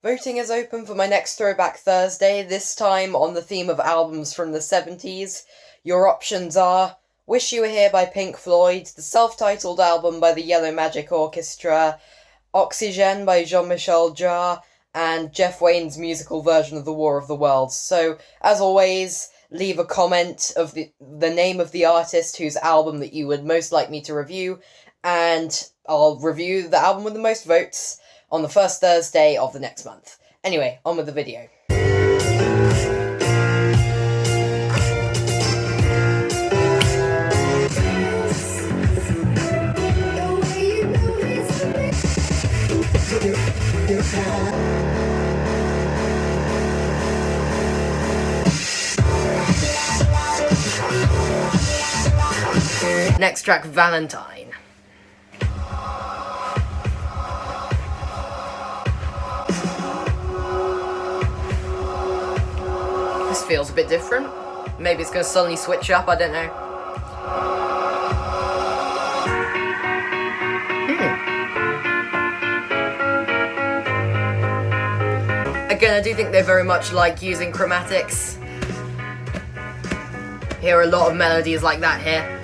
Voting is open for my next Throwback Thursday, this time on the theme of albums from the 70s. Your options are Wish You Were Here by Pink Floyd, the self-titled album by the Yellow Magic Orchestra, Oxygene by Jean-Michel Jarre, and Jeff Wayne's musical version of The War of the Worlds. So, as always, leave a comment of the name of the artist whose album that you would most like me to review, and I'll review the album with the most votes on the first Thursday of the next month. Anyway, on with the video. Next track, Valentine. This feels a bit different. Maybe it's going to suddenly switch up, I don't know. Again, I do think they very much like using chromatics. Hear a lot of melodies like that here.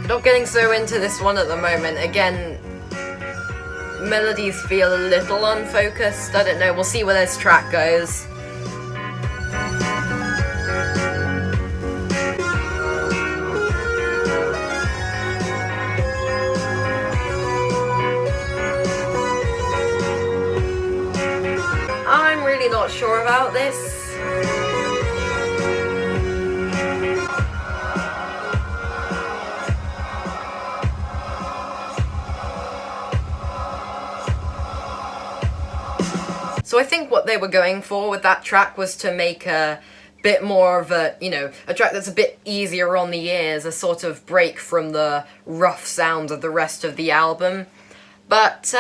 Not getting so into this one at the moment. Again, melodies feel a little unfocused. I don't know, we'll see where this track goes. I'm really not sure about this. So I think what they were going for with that track was to make a bit more of a, you know, a track that's a bit easier on the ears, a sort of break from the rough sound of the rest of the album. But,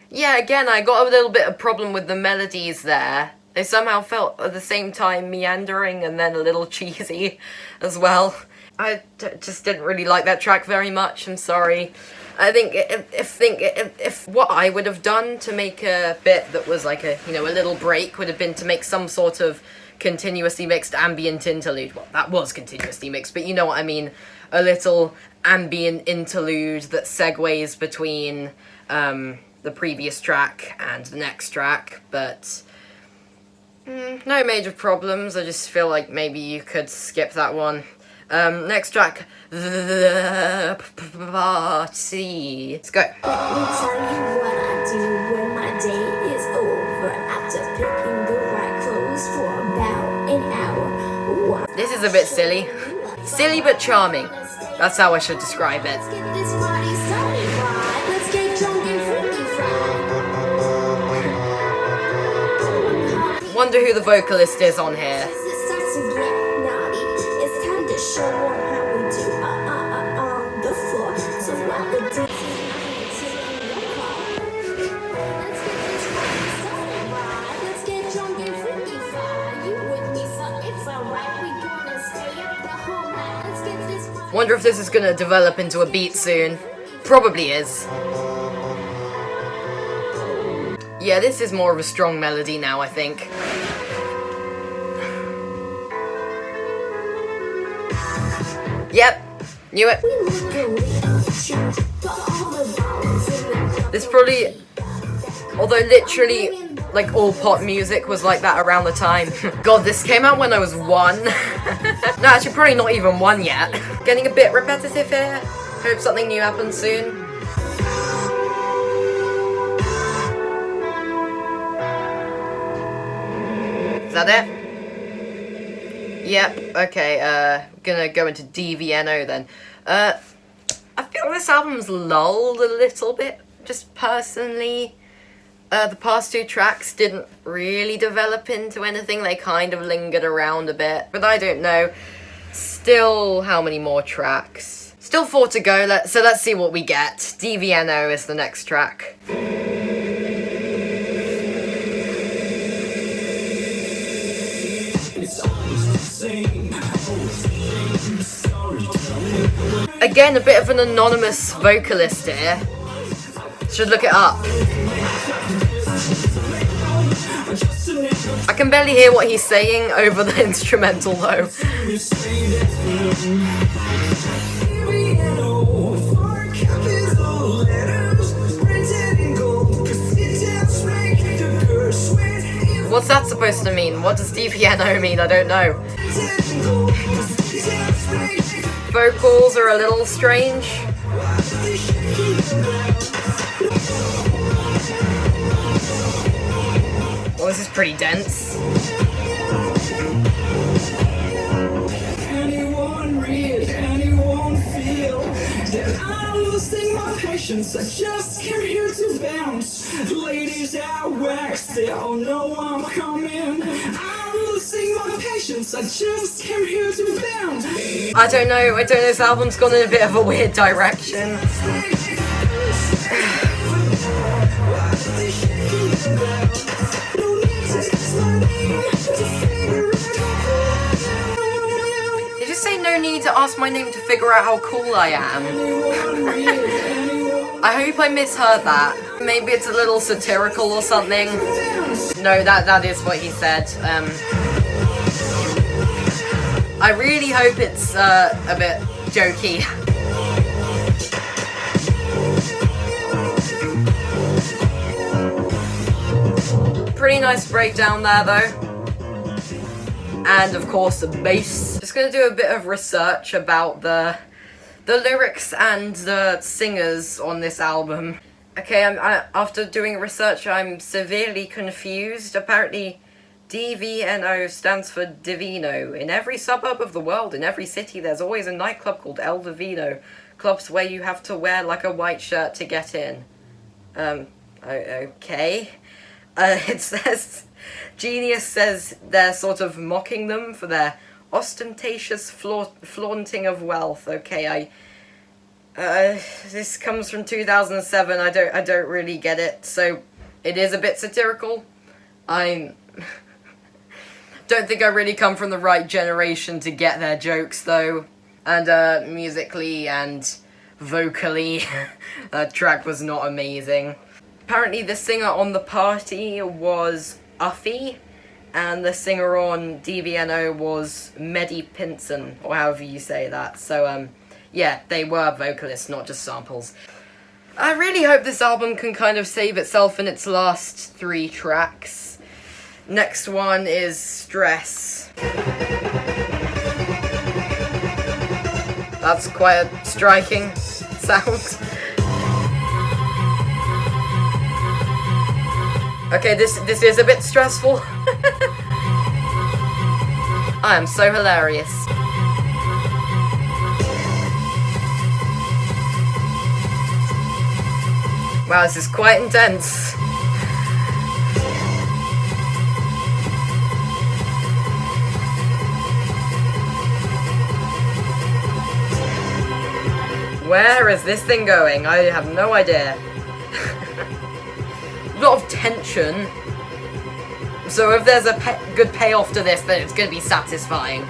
yeah, again, I got a little bit of problem with the melodies there. They somehow felt at the same time meandering and then a little cheesy as well. I just didn't really like that track very much, I'm sorry. I think if what I would have done to make a bit that was like a, you know, a little break would have been to make some sort of continuously mixed ambient interlude. Well, that was continuously mixed, but you know what I mean. A little ambient interlude that segues between the previous track and the next track, but no major problems. I just feel like maybe you could skip that one. Next track, The Party. Let's go. Let me tell you what I do when my day is over. After picking the right clothes for about an hour. This is a bit silly. Silly but charming. That's how I should describe it. Let's get this party started, right? Let's get drunk and freaky fried. Wonder who the vocalist is on here. Show them how we do on the floor. So while the dancing let's get this party started, right? Let's get drunk and freaky fried. You with me, so it's alright. We gonna stay up the whole night. Let's get this party. Wonder if this is gonna develop into a beat soon. Probably is. Yeah, this is more of a strong melody now, I think. Yep, knew it. This probably, although literally, like all pop music was like that around the time. God, this came out when I was 1. No, actually probably not even 1 yet. Getting a bit repetitive here. Hope something new happens soon. Is that it? Yep, okay, gonna go into DVNO then. I feel this album's lulled a little bit, just personally. The past 2 tracks didn't really develop into anything, they kind of lingered around a bit, but I don't know. Still, how many more tracks? Still 4 to go, so let's see what we get. DVNO is the next track. It's always the same. Again, a bit of an anonymous vocalist here. Should look it up. I can barely hear what he's saying over the instrumental though. What's that supposed to mean? What does DVNO mean? I don't know. Vocals are a little strange. Well, this is pretty dense. Anyone read, anyone feel that I'm losing my patience? I just came here to bounce. Ladies out wax, they all know I'm coming. I'm losing my patience. I just came here to bounce. I don't know. This album's gone in a bit of a weird direction. Did you say no need to ask my name to figure out how cool I am? I hope I misheard that. Maybe it's a little satirical or something. No, that is what he said. I really hope it's a bit jokey. Pretty nice breakdown there though. And of course the bass. Just gonna do a bit of research about the lyrics and the singers on this album. Okay, after doing research, I'm severely confused. Apparently, DVNO stands for DVNO. In every suburb of the world, in every city, there's always a nightclub called El Divino. Clubs where you have to wear like a white shirt to get in. Okay. It says, Genius says they're sort of mocking them for their ostentatious flaunting of wealth. Okay, this comes from 2007. I don't really get it. So it is a bit satirical. I don't think I really come from the right generation to get their jokes though. And musically and vocally, that track was not amazing. Apparently the singer on The Party was Uffy, and the singer on DVNO was Mehdi Pinson, or however you say that. So, yeah, they were vocalists, not just samples. I really hope this album can kind of save itself in its last 3 tracks. Next one is Stress. That's quite a striking sound. Okay, this is a bit stressful. I am so hilarious. Wow, this is quite intense. Where is this thing going? I have no idea. A lot of tension. So if there's a good payoff to this, then it's going to be satisfying.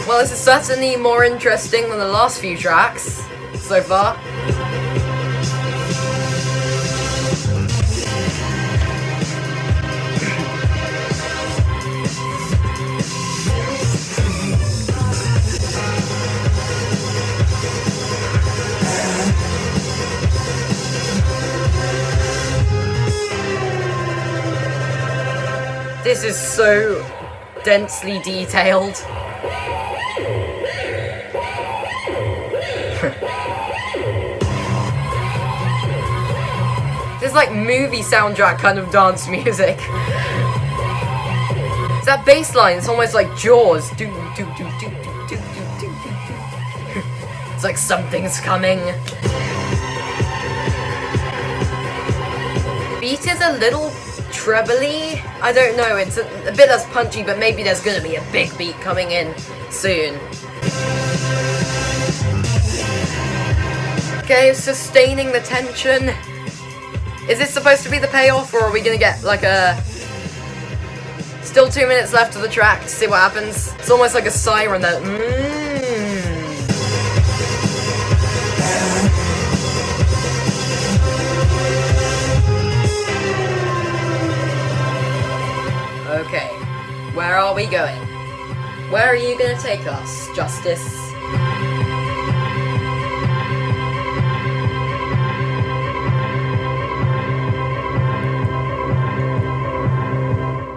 Well, this is certainly more interesting than the last few tracks so far. This is so densely detailed. This is like movie soundtrack kind of dance music. It's that bass line, it's almost like Jaws. It's like something's coming. Beat is a little trebly. I don't know, it's a bit less punchy, but maybe there's gonna be a big beat coming in soon. Okay, sustaining the tension. Is this supposed to be the payoff, or are we gonna get like a... Still 2 minutes left of the track to see what happens. It's almost like a siren that... Okay, where are we going? Where are you gonna take us, Justice?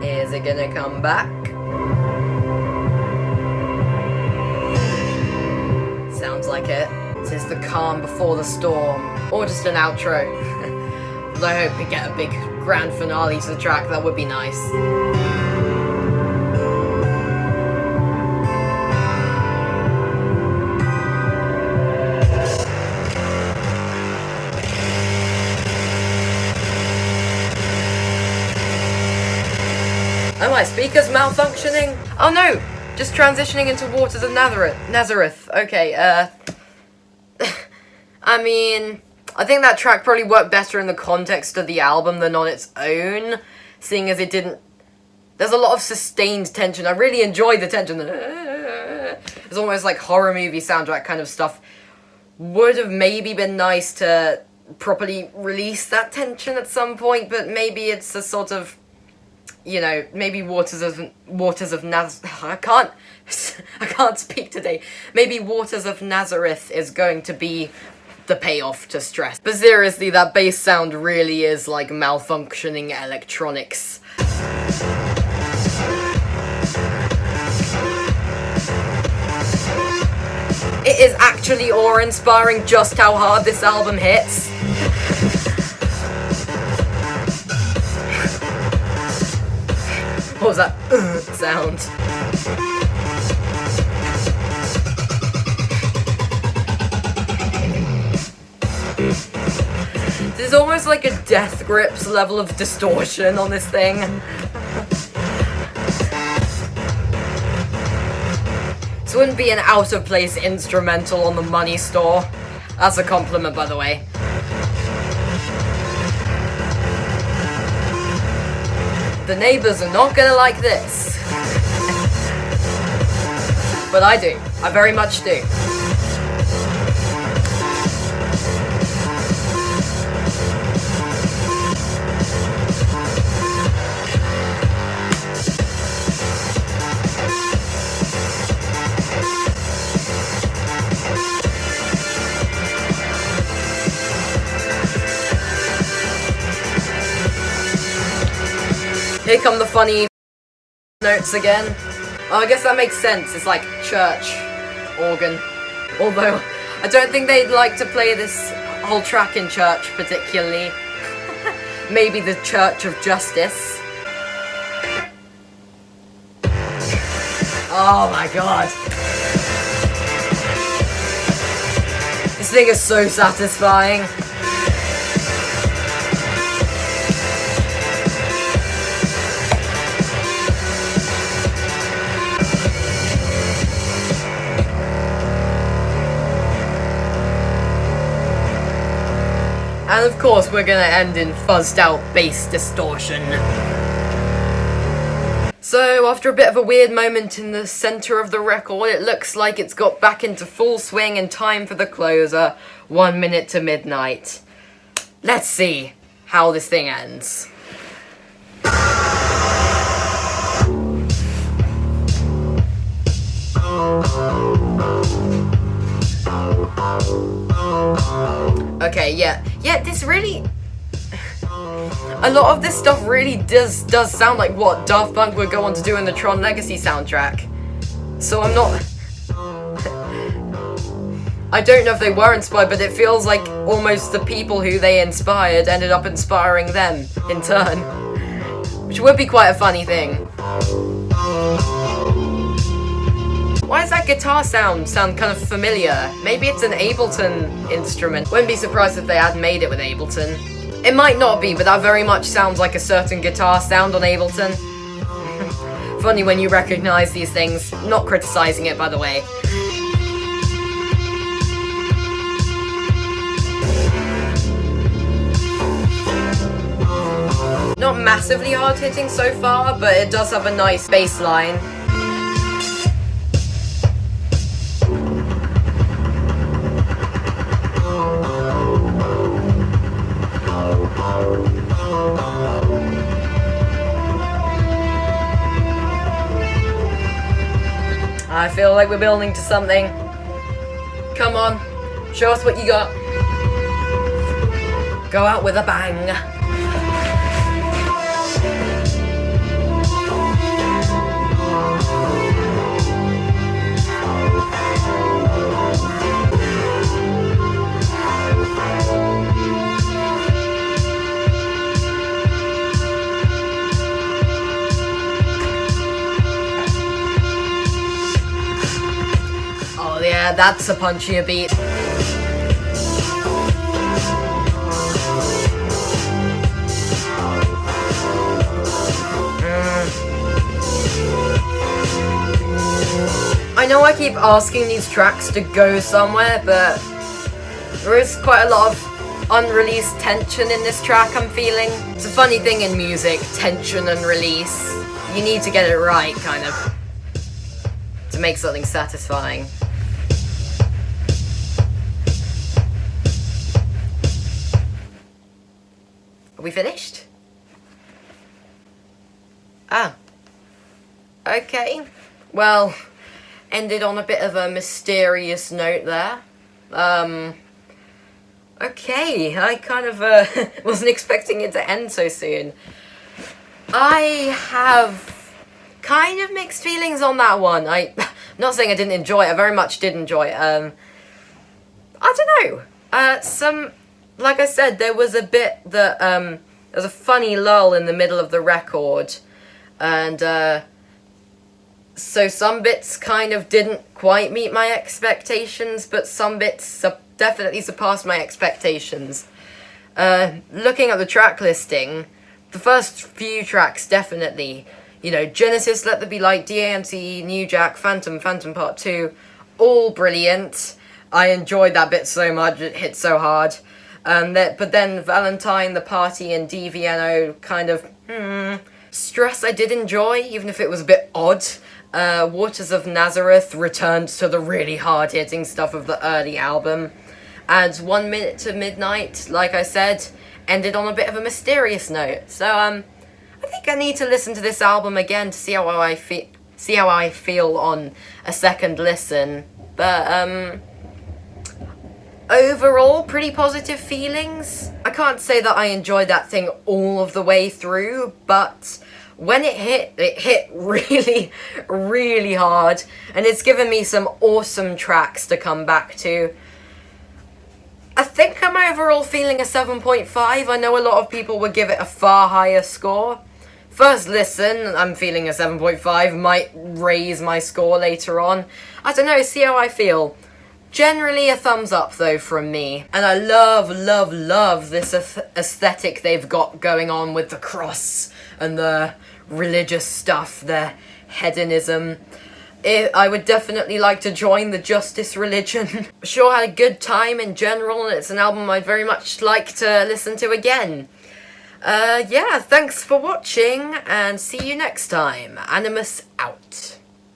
Is it gonna come back? Sounds like it. This is the calm before the storm. Or just an outro. But I hope we get a big grand finale to the track, that would be nice. Oh, my speaker's malfunctioning? Oh no! Just transitioning into Waters of Nazareth. Okay, I mean, I think that track probably worked better in the context of the album than on its own, seeing as it didn't... There's a lot of sustained tension. I really enjoyed the tension. It's almost like horror movie soundtrack kind of stuff. Would have maybe been nice to properly release that tension at some point, but maybe it's a sort of... You know, maybe Waters of I can't speak today. Maybe Waters of Nazareth is going to be the payoff to Stress. But seriously, that bass sound really is like malfunctioning electronics. It is actually awe-inspiring just how hard this album hits. What was that sound? There's almost like a Death Grips level of distortion on this thing. This wouldn't be an out-of-place instrumental on the Money Store. That's a compliment, by the way. The neighbors are not gonna like this. But I do. I very much do. Here come the funny notes again. Oh, I guess that makes sense. It's like church organ. Although, I don't think they'd like to play this whole track in church particularly. Maybe the Church of Justice. Oh my god. This thing is so satisfying. And of course, we're gonna end in fuzzed out bass distortion. So, after a bit of a weird moment in the center of the record, it looks like it's got back into full swing in time for the closer, 1 minute to midnight. Let's see how this thing ends. Okay, yeah, this really... A lot of this stuff really does sound like what Daft Punk would go on to do in the Tron Legacy soundtrack. So I'm not... I don't know if they were inspired, but it feels like almost the people who they inspired ended up inspiring them in turn. Which would be quite a funny thing. Why does that guitar sound kind of familiar? Maybe it's an Ableton instrument. Wouldn't be surprised if they had made it with Ableton. It might not be, but that very much sounds like a certain guitar sound on Ableton. Funny when you recognize these things. Not criticizing it, by the way. Not massively hard hitting so far, but it does have a nice bass line. I feel like we're building to something. Come on, show us what you got. Go out with a bang. Oh yeah, that's a punchier beat. I know I keep asking these tracks to go somewhere, but there is quite a lot of unreleased tension in this track I'm feeling. It's a funny thing in music, tension and release. You need to get it right, kind of, to make something satisfying. Are we finished? Ah. Okay. Well, ended on a bit of a mysterious note there. Okay, I kind of wasn't expecting it to end so soon. I have kind of mixed feelings on that one. I'm not saying I didn't enjoy it, I very much did enjoy it. I don't know. Like I said, there was a bit that, there was a funny lull in the middle of the record, and so some bits kind of didn't quite meet my expectations, but some bits definitely surpassed my expectations. Looking at the track listing, the first few tracks definitely, you know, Genesis, Let There Be Light, D.A.N.C.E, Newjack, Phantom Part 2, all brilliant. I enjoyed that bit so much, it hit so hard. But then Valentine, The Party, and DVNO kind of, Stress I did enjoy, even if it was a bit odd. Waters of Nazareth returned to the really hard-hitting stuff of the early album. And 1 Minute to Midnight, like I said, ended on a bit of a mysterious note. So, I think I need to listen to this album again to see how I feel on a second listen. But, overall, pretty positive feelings. I can't say that I enjoyed that thing all of the way through, but when it hit really, really hard, and it's given me some awesome tracks to come back to. I think I'm overall feeling a 7.5. I know a lot of people would give it a far higher score. First listen, I'm feeling a 7.5, might raise my score later on. I don't know, see how I feel. Generally a thumbs up though from me. And I love, love, love this aesthetic they've got going on with the cross and the religious stuff, the hedonism. I would definitely like to join the Justice religion. Sure had a good time in general, and it's an album I'd very much like to listen to again. Yeah, thanks for watching, and see you next time. Animus out.